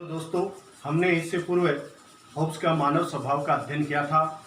तो दोस्तों, हमने इससे पूर्व होब्स का मानव स्वभाव का अध्ययन किया था।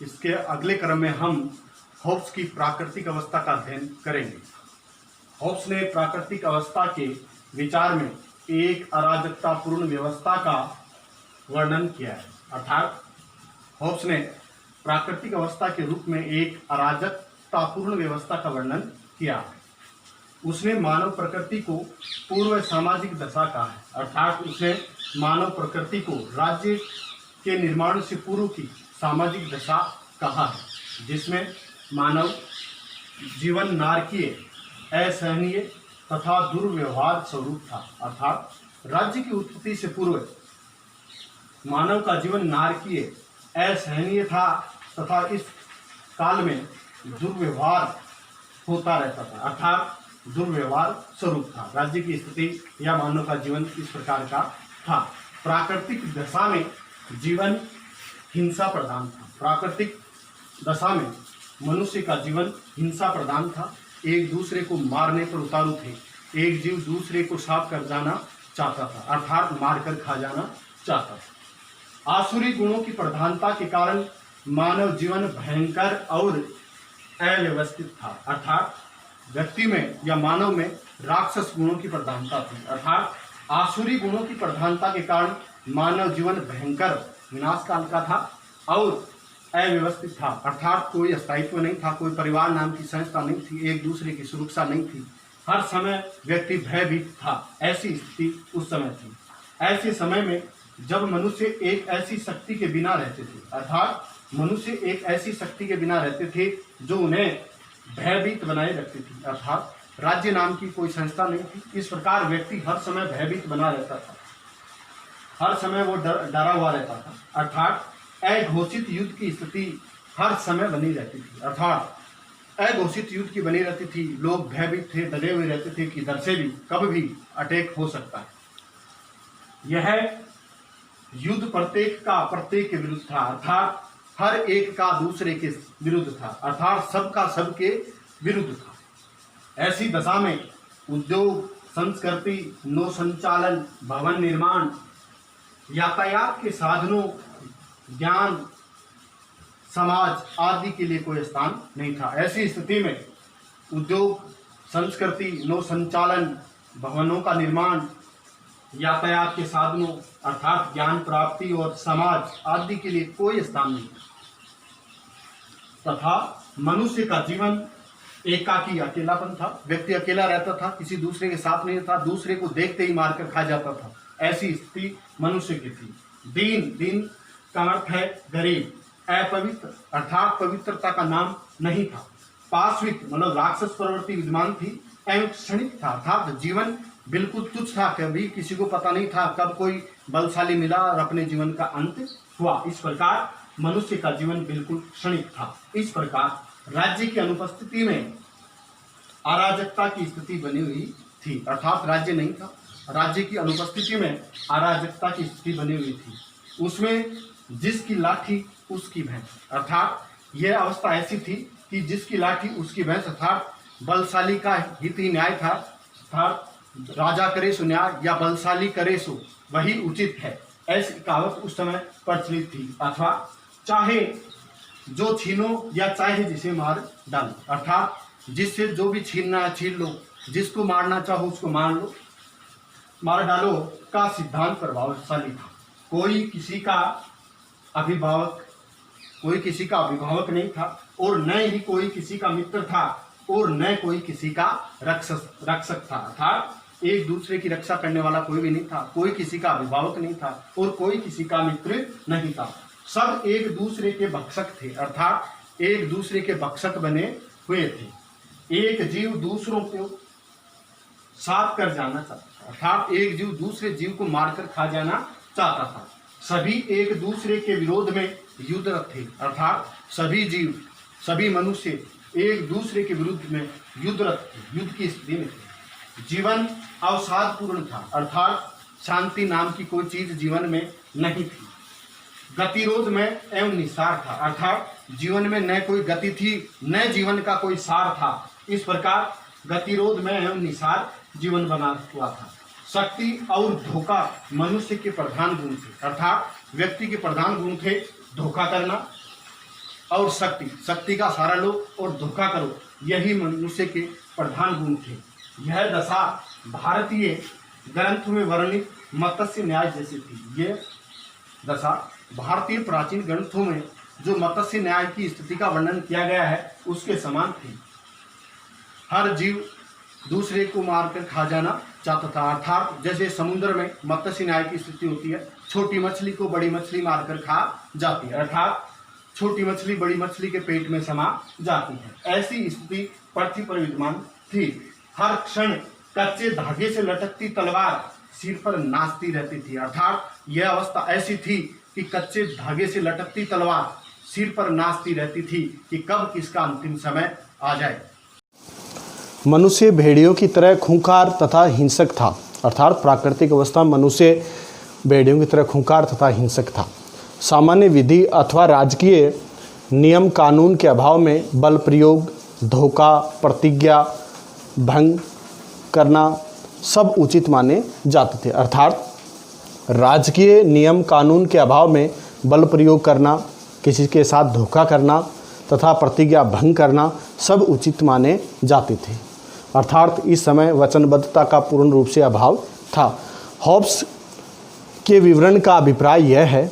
इसके अगले क्रम में हम होब्स की प्राकृतिक अवस्था का अध्ययन करेंगे। होब्स ने प्राकृतिक अवस्था के विचार में एक अराजकतापूर्ण व्यवस्था का वर्णन किया है। अर्थात होब्स ने प्राकृतिक अवस्था के रूप में एक अराजकतापूर्ण व्यवस्था का वर्णन किया है। उसने मानव प्रकृति को पूर्व सामाजिक दशा कहा है। अर्थात उसने मानव प्रकृति को राज्य के निर्माण से पूर्व की सामाजिक दशा कहा है, जिसमें मानव जीवन नारकीय, असहनीय तथा दुर्व्यवहार स्वरूप था। अर्थात राज्य की उत्पत्ति से पूर्व मानव का जीवन नारकीय, असहनीय था तथा इस काल में दुर्व्यवहार होता रहता था। अर्थात दुर्व्यवहार स्वरूप था। राज्य की स्थिति या मानव का जीवन इस प्रकार का था। प्राकृतिक दशा में जीवन हिंसा प्रधान था। प्राकृतिक दशा में मनुष्य का जीवन हिंसा प्रधान था। एक दूसरे को मारने पर उतारू थे। एक जीव दूसरे को साफ कर जाना चाहता था, अर्थात मारकर खा जाना चाहता था। आसुरी गुणों की प्रधानता के कारण मानव जीवन भयंकर और अव्यवस्थित था। अर्थात व्यक्ति में या मानव में राक्षस गुणों की प्रधानता थी। अर्थात आसुरी गुणों की प्रधानता के कारण मानव जीवन भयंकर विनाश काल का था और अव्यवस्थित था। अर्थात कोई स्थायित्व नहीं था, कोई परिवार नाम की संस्था नहीं थी, एक दूसरे की सुरक्षा नहीं थी। हर समय व्यक्ति भयभीत था। ऐसी स्थिति उस समय थी। ऐसे समय में जब मनुष्य एक ऐसी शक्ति के बिना रहते थे, अर्थात मनुष्य एक ऐसी शक्ति के बिना रहते थे जो उन्हें भयभीत बनाए रखती थी। अर्थात राज्य नाम की कोई संस्था नहीं थी। इस प्रकार व्यक्ति हर समय भयभीत बना रहता था, हर समय वो डरा हुआ रहता था। अर्थात अघोषित युद्ध की स्थिति हर समय बनी रहती थी। अर्थात अघोषित युद्ध की बनी रहती थी। लोग भयभीत थे, डरे हुए रहते थे कि इधर से भी कब भी अटैक हो सकता है। यह युद्ध प्रत्येक का प्रत्येक के विरुद्ध था। अर्थात हर एक का दूसरे के विरुद्ध था। अर्थात सबका सबके विरुद्ध था। ऐसी दशा में उद्योग, संस्कृति, नौ संचालन, भवन निर्माण, यातायात के साधनों, ज्ञान, समाज आदि के लिए कोई स्थान नहीं था। ऐसी स्थिति में उद्योग, संस्कृति, नौ संचालन, भवनों का निर्माण, यातायात के साधनों अर्थात ज्ञान प्राप्ति और समाज आदि के लिए कोई स्थान नहीं तथा मनुष्य का जीवन एकाकी, अकेलापन था। व्यक्ति अकेला रहता था, किसी दूसरे के साथ नहीं था, दूसरे को देखते ही मारकर खा जाता था। ऐसी स्थिति मनुष्य की थी। दीन का अर्थ है गरीब। अपवित्र अर्थात पवित्रता का नाम नहीं था। पाश्विक मतलब राक्षस प्रवृत्ति विद्यमान थी। एवं क्षणिक था, अर्थात जीवन बिल्कुल तुच्छ था। कभी किसी को पता नहीं था कब कोई बलशाली मिला और अपने जीवन का अंत हुआ। इस प्रकार मनुष्य का जीवन बिल्कुल क्षणिक था। इस प्रकार राज्य की अनुपस्थिति में अराजकता की स्थिति बनी हुई थी। अर्थात राज्य नहीं था, राज्य की अनुपस्थिति में अराजकता की स्थिति बनी हुई थी। उसमें जिसकी लाठी उसकी भैंस, अर्थात यह अवस्था ऐसी थी कि जिसकी लाठी उसकी भैंस, अर्थात बलशाली का हित ही न्याय था। अर्थात राजा करे सो न्याय या बलशाली करे सो वही उचित है, ऐसी कहावत उस समय प्रचलित थी। अथवा चाहे जो छीनो या चाहे जिसे मार डालो, अर्थात जिससे जो भी छीनना है छीन लो, जिसको मारना चाहो उसको मार लो, मार डालो का सिद्धांत प्रभावशाली था। कोई किसी का अभिभावक नहीं था और न ही कोई किसी का मित्र था और न कोई किसी का रक्षक था। अर्थात एक दूसरे की रक्षा करने वाला कोई भी नहीं था। कोई किसी का अभिभावक नहीं था और कोई किसी का मित्र नहीं था। सब एक दूसरे के भक्षक थे, अर्थात एक दूसरे के भक्षक बने हुए थे। एक जीव दूसरों को साफ कर जाना चाहता था, अर्थात एक जीव दूसरे जीव को मारकर खा जाना चाहता था। सभी एक दूसरे के विरोध में युद्धरत थे, अर्थात सभी मनुष्य एक दूसरे के विरुद्ध में युद्धरत थे, युद्ध की स्थिति में थे। जीवन अवसादपूर्ण था, अर्थात शांति नाम की कोई चीज जीवन में नहीं थी। गतिरोध में एवं निसार था, अर्थात जीवन में न कोई गति थी न जीवन का कोई सार था। इस प्रकार गतिरोध में एवं निसार जीवन बना हुआ था। शक्ति और धोखा मनुष्य के प्रधान गुण थे, अर्थात व्यक्ति के प्रधान गुण थे धोखा करना और शक्ति का सहारा लो और धोखा करो, यही मनुष्य के प्रधान गुण थे। यह दशा भारतीय ग्रंथों में वर्णित मत्स्य न्याय जैसी थी। यह दशा भारतीय प्राचीन ग्रंथों में जो मत्स्य न्याय की स्थिति का वर्णन किया गया है उसके समान थी। हर जीव दूसरे को मारकर खा जाना चाहता था, अर्थात जैसे समुद्र में मत्स्य न्याय की स्थिति होती है, छोटी मछली को बड़ी मछली मारकर खा जाती है, अर्थात छोटी मछली बड़ी मछली के पेट में समा जाती है। ऐसी स्थिति पृथ्वी पर विद्यमान थी। हर क्षण कच्चे धागे से लटकती तलवार सिर पर नाचती रहती थी, अर्थात यह अवस्था ऐसी थी कि कच्चे धागे से लटकती तलवार सिर पर नाचती रहती थी कि कब किसका अंतिम समय आ जाए। मनुष्य भेड़ियों की तरह खूंखार तथा हिंसक था, अर्थात प्राकृतिक अवस्था मनुष्य भेड़ियों की तरह खूंखार तथा हिंसक था। सामान्य विधि अथवा राजकीय नियम कानून के अभाव में बल प्रयोग, धोखा, प्रतिज्ञा भंग करना सब उचित माने जाते थे, अर्थात राजकीय नियम कानून के अभाव में बल प्रयोग करना, किसी के साथ धोखा करना तथा प्रतिज्ञा भंग करना सब उचित माने जाते थे, अर्थात इस समय वचनबद्धता का पूर्ण रूप से अभाव था। हॉब्स के विवरण का अभिप्राय यह है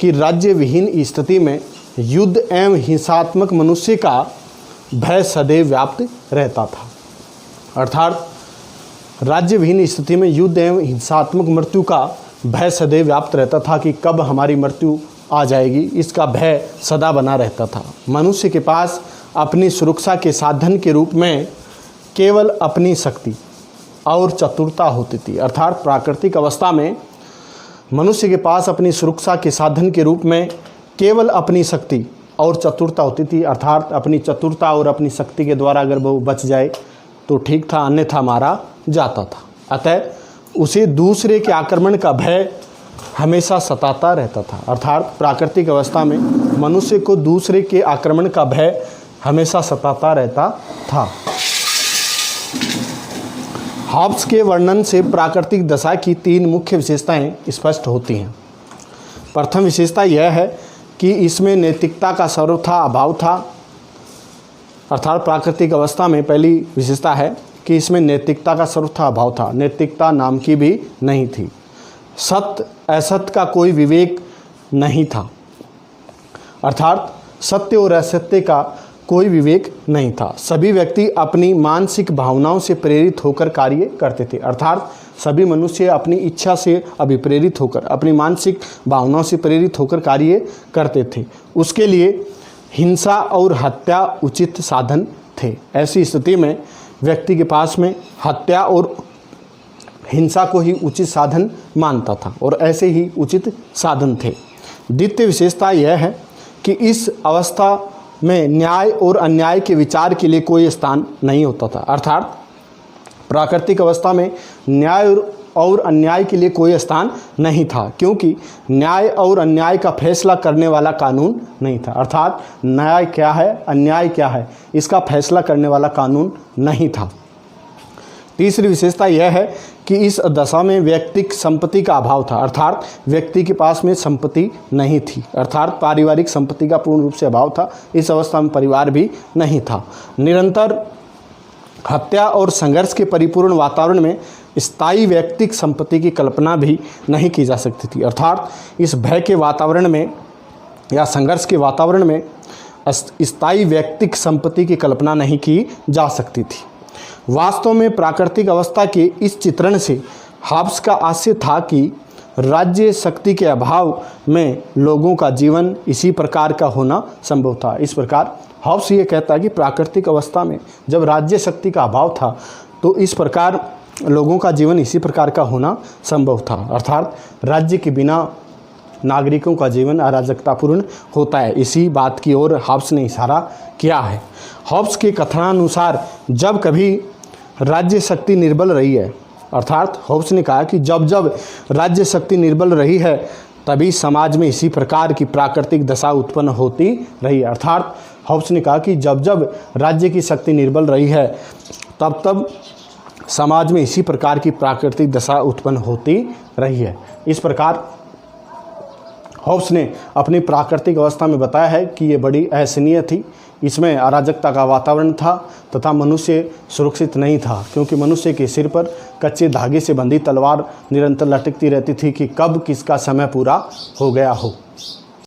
कि राज्य विहीन स्थिति में युद्ध एवं हिंसात्मक मनुष्य का भय सदैव व्याप्त रहता था, अर्थात राज्य विहीन स्थिति में युद्ध एवं हिंसात्मक मृत्यु का भय सदैव व्याप्त रहता था कि कब हमारी मृत्यु आ जाएगी, इसका भय सदा बना रहता था। मनुष्य के पास अपनी सुरक्षा के साधन के रूप में केवल अपनी शक्ति और चतुरता होती थी, अर्थात प्राकृतिक अवस्था में मनुष्य के पास अपनी सुरक्षा के साधन के रूप में केवल अपनी शक्ति और चतुरता होती थी, अर्थात अपनी चतुरता और अपनी शक्ति के द्वारा अगर वो बच जाए तो ठीक था, अन्यथा मारा जाता था। अतः उसे दूसरे के आक्रमण का भय हमेशा सताता रहता था, अर्थात प्राकृतिक अवस्था में मनुष्य को दूसरे के आक्रमण का भय हमेशा सताता रहता था। हॉब्स के वर्णन से प्राकृतिक दशा की तीन मुख्य विशेषताएं स्पष्ट होती हैं। प्रथम विशेषता यह है कि इसमें नैतिकता का सर्वथा अभाव था, अर्थात प्राकृतिक अवस्था में पहली विशेषता है कि इसमें नैतिकता का सर्वथा अभाव था, नैतिकता नाम की भी नहीं थी। सत्य असत्य का कोई विवेक नहीं था, अर्थात सत्य और असत्य का कोई विवेक नहीं था। सभी व्यक्ति अपनी मानसिक भावनाओं से प्रेरित होकर कार्य करते थे, अर्थात सभी मनुष्य अपनी इच्छा से अभिप्रेरित होकर अपनी मानसिक भावनाओं से प्रेरित होकर कार्य करते थे। उसके लिए हिंसा और हत्या उचित साधन थे। ऐसी स्थिति में व्यक्ति के पास में हत्या और हिंसा को ही उचित साधन मानता था और ऐसे ही उचित साधन थे। द्वितीय विशेषता यह है कि इस अवस्था में न्याय और अन्याय के विचार के लिए कोई स्थान नहीं होता था, अर्थात प्राकृतिक अवस्था में न्याय और अन्याय के लिए कोई स्थान नहीं था, क्योंकि न्याय और अन्याय का फैसला करने वाला कानून नहीं था, अर्थात न्याय क्या है अन्याय क्या है इसका फैसला करने वाला कानून नहीं था। तीसरी विशेषता यह है कि इस दशा में व्यक्तिक संपत्ति का अभाव था, अर्थात व्यक्ति के पास में संपत्ति नहीं थी, अर्थात पारिवारिक संपत्ति का पूर्ण रूप से अभाव था। इस अवस्था में परिवार भी नहीं था। निरंतर हत्या और संघर्ष के परिपूर्ण वातावरण में स्थायी व्यक्तिक संपत्ति की कल्पना भी नहीं की जा सकती थी, अर्थात इस भय के वातावरण में या संघर्ष के वातावरण में स्थायी व्यक्तिक संपत्ति की कल्पना नहीं की जा सकती थी। वास्तव में प्राकृतिक अवस्था के इस चित्रण से हॉब्स का आशय था कि राज्य शक्ति के अभाव में लोगों का जीवन इसी प्रकार का होना संभव था। इस प्रकार हॉब्स ये कहता है कि प्राकृतिक अवस्था में जब राज्य शक्ति का अभाव था तो इस प्रकार लोगों का जीवन इसी प्रकार का होना संभव था, अर्थात राज्य के बिना नागरिकों का जीवन अराजकतापूर्ण होता है। इसी बात की ओर हॉब्स ने इशारा किया है। हॉब्स के कथनानुसार जब कभी राज्य शक्ति निर्बल रही है, अर्थात हॉब्स ने कहा कि जब जब राज्य शक्ति निर्बल रही है तभी समाज में इसी प्रकार की प्राकृतिक दशा उत्पन्न होती रही है, अर्थात हॉब्स ने कहा कि जब जब राज्य की शक्ति निर्बल रही है तब तब समाज में इसी प्रकार की प्राकृतिक दशा उत्पन्न होती रही है। इस प्रकार हॉब्स ने अपनी प्राकृतिक अवस्था में बताया है कि ये बड़ी असहनीय थी, इसमें अराजकता का वातावरण था तथा मनुष्य सुरक्षित नहीं था, क्योंकि मनुष्य के सिर पर कच्चे धागे से बंधी तलवार निरंतर लटकती रहती थी कि कब किसका समय पूरा हो गया हो।